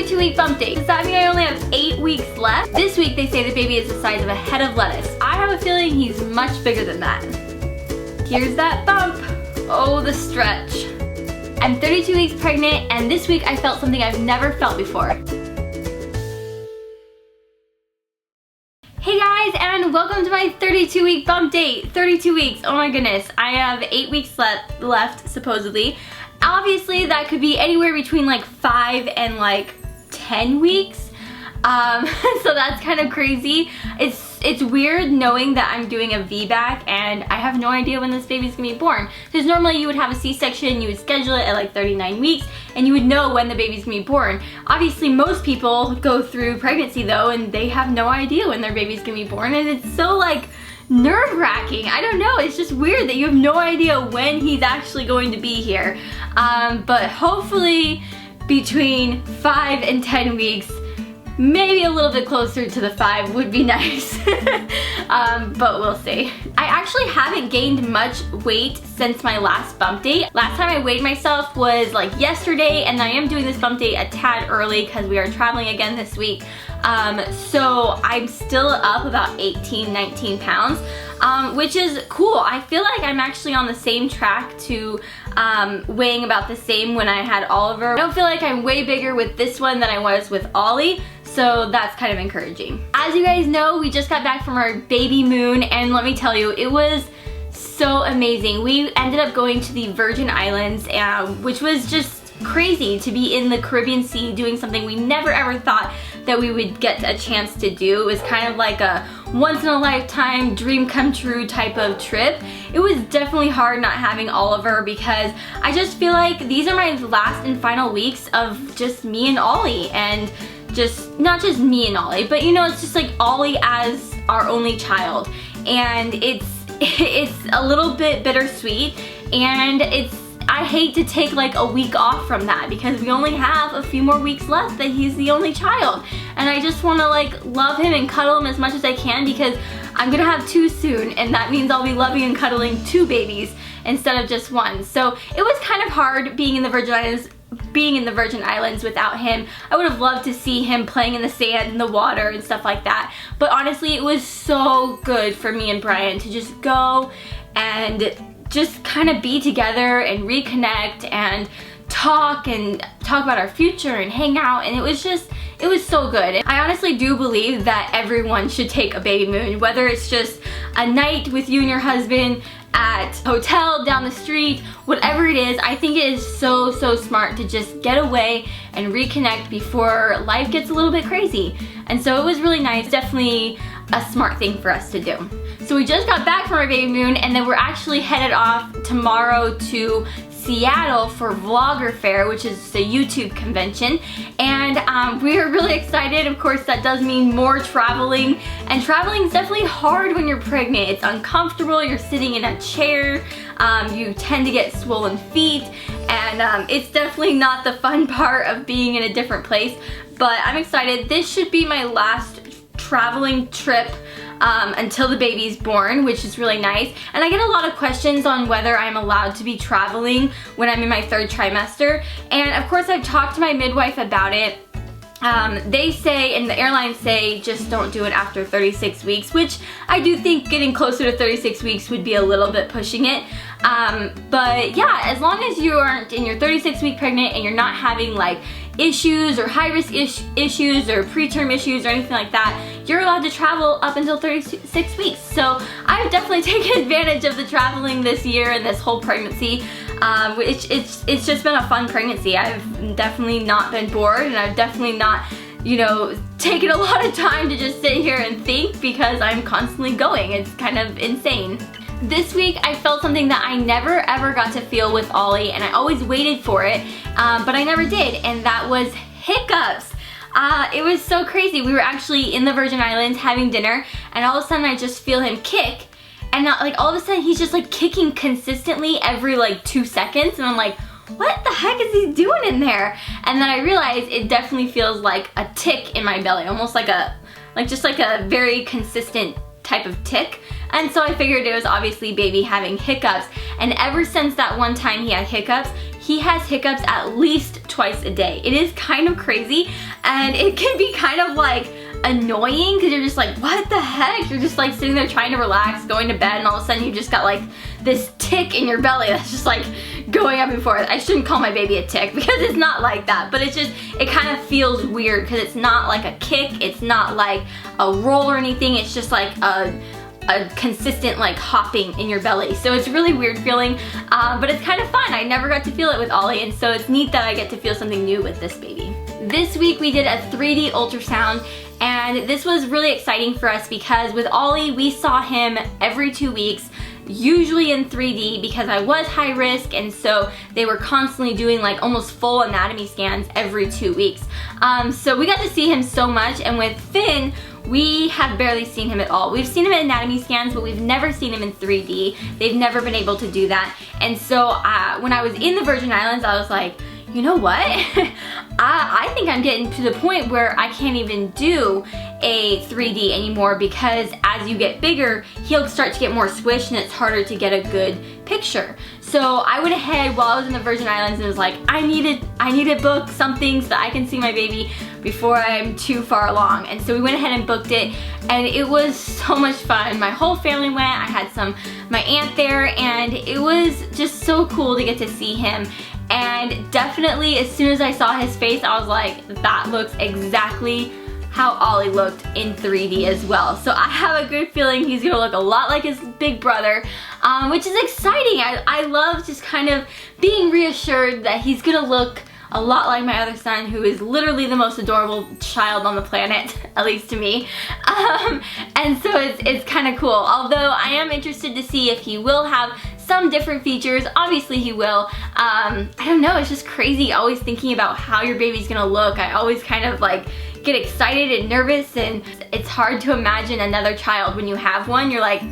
32-week bump date. Does that mean I only have 8 weeks left? This week they say the baby is the size of a head of lettuce. I have a feeling he's much bigger than that. Here's that bump. Oh, the stretch. I'm 32 weeks pregnant, and this week I felt something I've never felt before. Hey guys, and welcome to my 32-week bump date. 32 weeks, oh my goodness. I have 8 weeks left, supposedly. Obviously, that could be anywhere between like 5 and like 10 weeks. So that's kind of crazy. It's weird knowing that I'm doing a VBAC and I have no idea when this baby's gonna be born. Because normally you would have a C-section, you would schedule it at like 39 weeks, and you would know when the baby's gonna be born. Obviously, most people go through pregnancy though, and they have no idea when their baby's gonna be born, and it's so like nerve-wracking. I don't know, it's just weird that you have no idea when he's actually going to be here. But hopefully between 5 and 10 weeks, maybe a little bit closer to the 5 would be nice. But we'll see. I actually haven't gained much weight since my last bump date. Last time I weighed myself was like yesterday, and I am doing this bump date a tad early because we are traveling again this week. So I'm still up about 18, 19 pounds, which is cool. I feel like I'm actually on the same track to weighing about the same when I had Oliver. I don't feel like I'm way bigger with this one than I was with Ollie, so that's kind of encouraging. As you guys know, we just got back from our baby moon, and let me tell you, it was so amazing. We ended up going to the Virgin Islands, which was just crazy to be in the Caribbean Sea doing something we never ever thought that we would get a chance to do. It was kind of like a once-in-a-lifetime dream come true type of trip. It was definitely hard not having Oliver because I just feel like these are my last and final weeks of just me and Ollie, and just not just me and Ollie, but you know, it's just like Ollie as our only child, and it's a little bit bittersweet, and I hate to take like a week off from that because we only have a few more weeks left that he's the only child, and I just want to like love him and cuddle him as much as I can because I'm gonna have 2 soon, and that means I'll be loving and cuddling 2 babies instead of just 1. So it was kind of hard being in the Virgin Islands without him. I would have loved to see him playing in the sand and the water and stuff like that, but honestly it was so good for me and Brian to just go and just kind of be together and reconnect and talk about our future and hang out, and it was so good. I honestly do believe that everyone should take a baby moon, whether it's just a night with you and your husband at a hotel down the street, whatever it is. I think it is so smart to just get away and reconnect before life gets a little bit crazy. And so it was really nice, definitely a smart thing for us to do. So we just got back from our baby moon, and then we're actually headed off tomorrow to Seattle for Vlogger Fair, which is a YouTube convention, and we are really excited. Of course, that does mean more traveling, and traveling is definitely hard when you're pregnant. It's uncomfortable, you're sitting in a chair, you tend to get swollen feet, and it's definitely not the fun part of being in a different place, but I'm excited. This should be my last traveling trip until the baby's born, which is really nice. And I get a lot of questions on whether I'm allowed to be traveling when I'm in my 3rd trimester, and of course I've talked to my midwife about it. They say, and the airlines say, just don't do it after 36 weeks, which I do think getting closer to 36 weeks would be a little bit pushing it. But yeah, as long as you aren't in your 36-week pregnant and you're not having like issues or high-risk issues or preterm issues or anything like that, you're allowed to travel up until 36 weeks. So I've definitely taken advantage of the traveling this year and this whole pregnancy. It's just been a fun pregnancy. I've definitely not been bored, and I've definitely not, you know, taken a lot of time to just sit here and think because I'm constantly going. It's kind of insane. This week I felt something that I never ever got to feel with Ollie, and I always waited for it, but I never did, and that was hiccups. It was so crazy. We were actually in the Virgin Islands having dinner, and all of a sudden I just feel him kick, and like all of a sudden he's just like kicking consistently every like 2 seconds, and I'm like, what the heck is he doing in there? And then I realized it definitely feels like a tick in my belly, almost like just like a very consistent type of tick. And so I figured it was obviously baby having hiccups, and ever since that one time he had hiccups, he has hiccups at least twice a day. It is kind of crazy, and it can be kind of like annoying because you're just like, what the heck? You're just like sitting there trying to relax, going to bed, and all of a sudden you just got like this tick in your belly that's just like going up and forth. I shouldn't call my baby a tick because it's not like that, but it's just, it kind of feels weird because it's not like a kick, it's not like a roll or anything, it's just like a consistent like hopping in your belly. So it's really weird feeling, but it's kind of fun. I never got to feel it with Ollie, and so it's neat that I get to feel something new with this baby. This week we did a 3D ultrasound, and this was really exciting for us because with Ollie we saw him every 2 weeks, usually in 3D because I was high risk, and so they were constantly doing like almost full anatomy scans every 2 weeks. So we got to see him so much, and with Finn, we have barely seen him at all. We've seen him in anatomy scans, but we've never seen him in 3D. They've never been able to do that. And so when I was in the Virgin Islands, I was like, you know what? I think I'm getting to the point where I can't even do a 3D anymore because as you get bigger, he'll start to get more squished and it's harder to get a good picture. So I went ahead while I was in the Virgin Islands and was like, I need to book something so that I can see my baby before I'm too far along. And so we went ahead and booked it, and it was so much fun. My whole family went. I had my aunt there, and it was just so cool to get to see him. And definitely as soon as I saw his face, I was like, that looks exactly how Ollie looked in 3D as well. So I have a good feeling he's gonna look a lot like his big brother, which is exciting. I love just kind of being reassured that he's gonna look a lot like my other son, who is literally the most adorable child on the planet, at least to me. And so it's kind of cool. Although I am interested to see if he will have some different features. Obviously he will. I don't know, it's just crazy always thinking about how your baby's gonna look. I always kind of like get excited and nervous, and it's hard to imagine another child when you have one. You're like,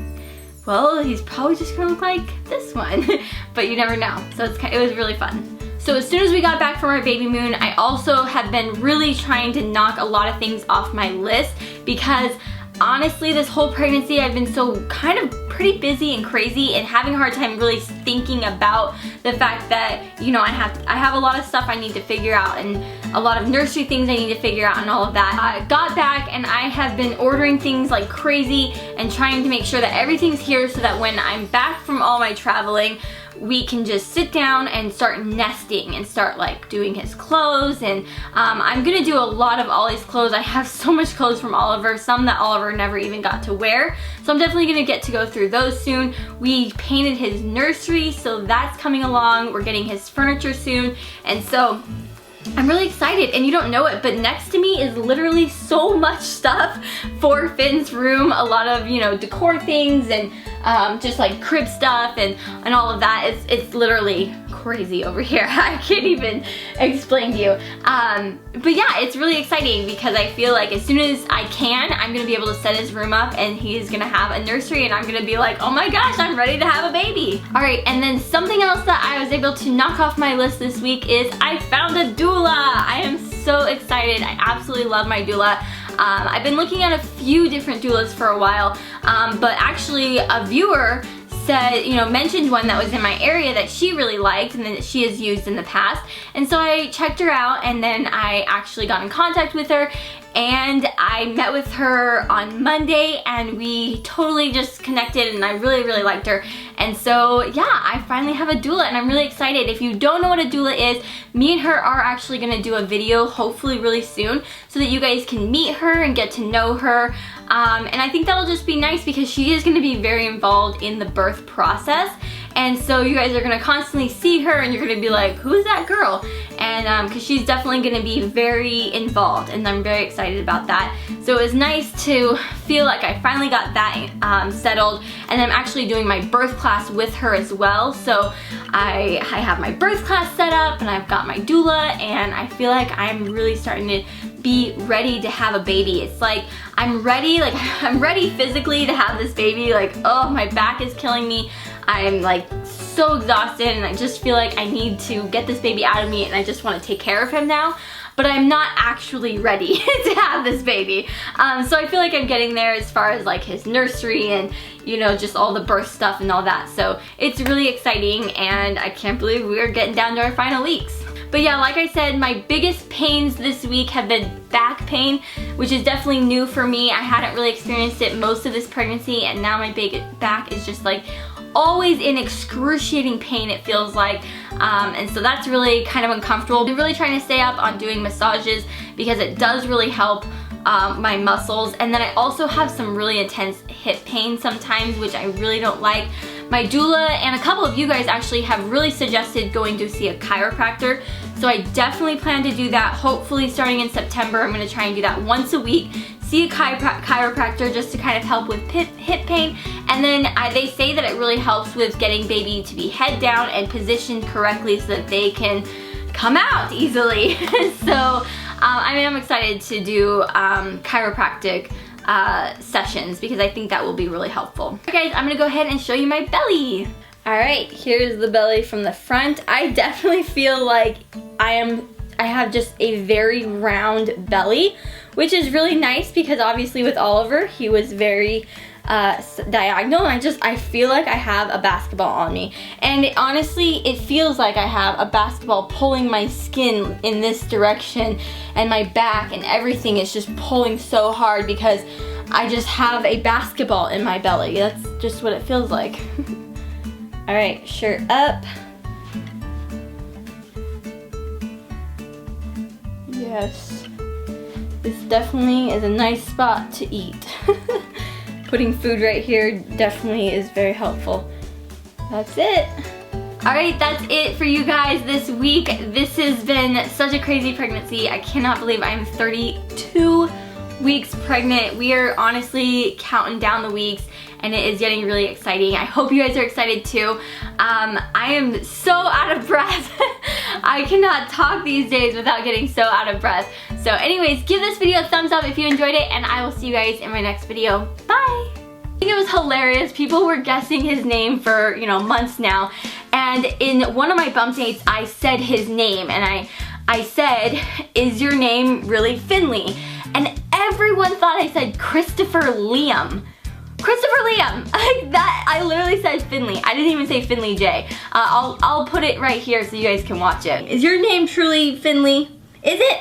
well, he's probably just gonna look like this one. But you never know. So it was really fun. So as soon as we got back from our baby moon, I also have been really trying to knock a lot of things off my list because honestly, this whole pregnancy I've been so kind of pretty busy and crazy and having a hard time really thinking about the fact that, you know, I have a lot of stuff I need to figure out and a lot of nursery things I need to figure out and all of that. I got back and I have been ordering things like crazy and trying to make sure that everything's here so that when I'm back from all my traveling, we can just sit down and start nesting and start like doing his clothes. And I'm gonna do a lot of Ollie's clothes. I have so much clothes from Oliver, some that Oliver never even got to wear. So I'm definitely gonna get to go through those soon. We painted his nursery, so that's coming along. We're getting his furniture soon. And so I'm really excited, and you don't know it, but next to me is literally so much stuff for Finn's room. A lot of, you know, decor things and just like crib stuff and all of that. It's literally crazy over here. I can't even explain to you. But yeah, it's really exciting because I feel like as soon as I can, I'm gonna be able to set his room up and he's gonna have a nursery and I'm gonna be like, oh my gosh, I'm ready to have a baby. All right, and then something else that I was able to knock off my list this week is I found a doula. I am so excited. I absolutely love my doula. I've been looking at a few different doulas for a while, but actually a viewer said, you know, mentioned one that was in my area that she really liked and that she has used in the past. And so I checked her out, and then I actually got in contact with her, and I met with her on Monday and we totally just connected, and I really, really liked her. And so yeah, I finally have a doula and I'm really excited. If you don't know what a doula is, me and her are actually gonna do a video hopefully really soon so that you guys can meet her and get to know her. And I think that'll just be nice because she is gonna be very involved in the birth process. And so you guys are gonna constantly see her and you're gonna be like, who is that girl? And because she's definitely gonna be very involved, and I'm very excited about that. So it was nice to feel like I finally got that settled, and I'm actually doing my birth class with her as well. So I have my birth class set up and I've got my doula, and I feel like I'm really starting to be ready to have a baby. It's like I'm ready physically to have this baby. Like, oh, my back is killing me. I'm like so exhausted and I just feel like I need to get this baby out of me and I just want to take care of him now. but I'm not actually ready to have this baby. So I feel like I'm getting there as far as like his nursery and, you know, just all the birth stuff and all that. So it's really exciting, and I can't believe we're getting down to our final weeks. But yeah, like I said, my biggest pains this week have been back pain, which is definitely new for me. I hadn't really experienced it most of this pregnancy, and now my back is just like always in excruciating pain, it feels like. And so that's really kind of uncomfortable. I'm really trying to stay up on doing massages because it does really help my muscles. And then I also have some really intense hip pain sometimes, which I really don't like. My doula and a couple of you guys actually have really suggested going to see a chiropractor. So I definitely plan to do that. Hopefully starting in September, I'm gonna try and do that once a week. See a chiropractor just to kind of help with hip pain. And then they say that it really helps with getting baby to be head down and positioned correctly so that they can come out easily. So I mean, I'm excited to do chiropractic sessions because I think that will be really helpful. Okay, guys, I'm gonna go ahead and show you my belly. All right, here's the belly from the front. I definitely feel like I have just a very round belly, which is really nice because obviously with Oliver, he was very diagonal, and I feel like I have a basketball on me. And honestly, it feels like I have a basketball pulling my skin in this direction, and my back and everything is just pulling so hard because I just have a basketball in my belly. That's just what it feels like. All right, shirt up. Yes, this definitely is a nice spot to eat. Putting food right here definitely is very helpful. That's it. All right, that's it for you guys this week. This has been such a crazy pregnancy. I cannot believe I'm 32 weeks pregnant. We are honestly counting down the weeks, and it is getting really exciting. I hope you guys are excited too. I am so out of breath. I cannot talk these days without getting so out of breath. So anyways, give this video a thumbs up if you enjoyed it, and I will see you guys in my next video. Bye! I think it was hilarious. People were guessing his name for, you know, months now. And in one of my bump dates, I said his name, and I said, "Is your name really Finley?" And everyone thought I said Christopher Liam. Christopher Liam, like that. I literally said Finley. I didn't even say Finley J. I'll put it right here so you guys can watch it. Is your name truly Finley? Is it?